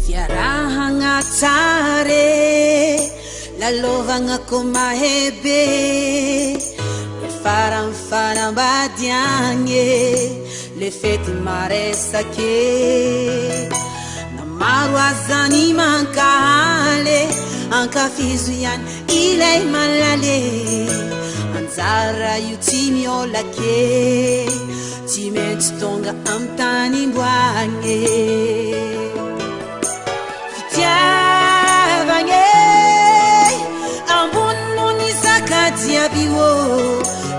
Fiarahagna tsare lalovagna komahebe le farany fanambadiagny le fety maresake namaro azany mankahale ankafizo ihany ilay malale anjara io tsy miolake tsy maintsy tonga amin'ny tany imboagny fitiavagne ambony nony sakadiaby o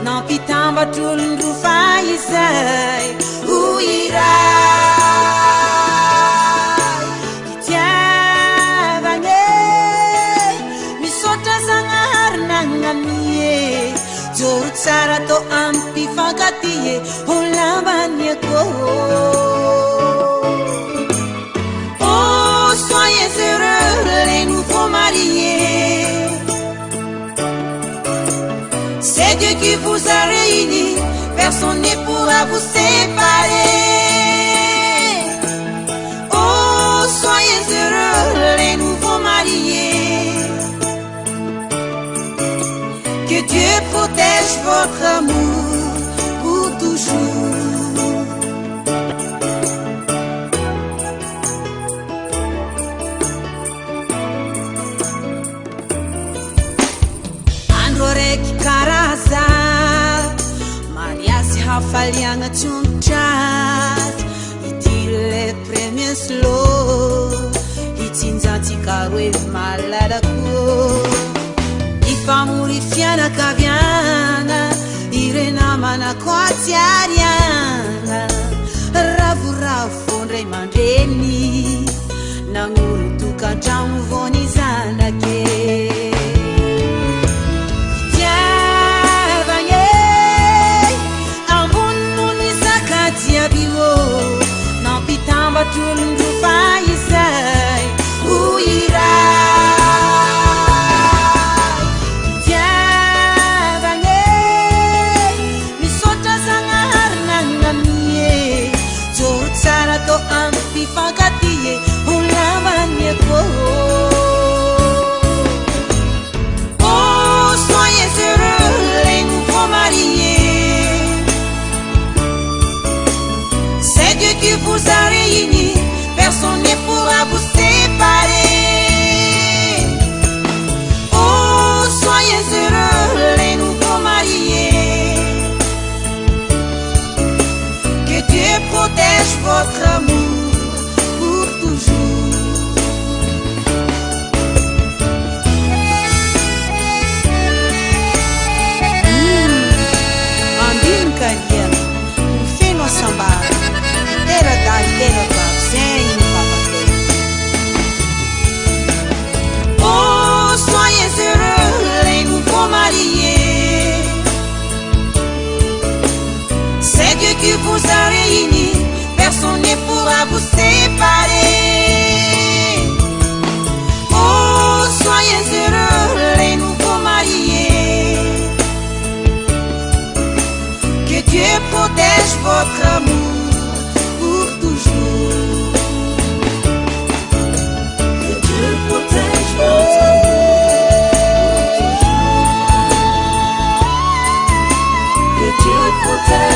nampitambatr'olondrofa izay ho iray fitiavagne misaotra zagnahary nagnamie joro tsara to ampifankatie ho lambany akoho soyez heureux les nouveaux mariés. C'est Dieu qui vous a réunis, personne ne pourra vous séparer. Oh, soyez heureux les nouveaux mariés. Que Dieu protège votre amour pour toujours. Karaza mariazy hafaliagna tsondraty itile premier slow itsinjantsika roe malalako ifamory fianakaviana irenamana koatsiariana ravoravo fondray mandreny nagnolo tokantrano vony zanake Tulundufa izay ho iray fitiavagne misaotra zagnahary nagnamie joro tsara to ampifankatie ho lambany akoho oh soyez heureux les nouveaux mariés c'est Dieu qui vous a réunis, personne ne pourra vous séparer. Oh, soyez heureux les nouveaux mariés. Que Dieu protège votre amour pour toujours. Andine Kadia, fais-nous samba. Era daquela sem papel. Oh, soyez heureux les nouveaux mariés. C'est Dieu qui vous a réunis, personne ne pourra vous séparer. Oh, soyez heureux les nouveaux mariés. Que Dieu protège votre amour. Protect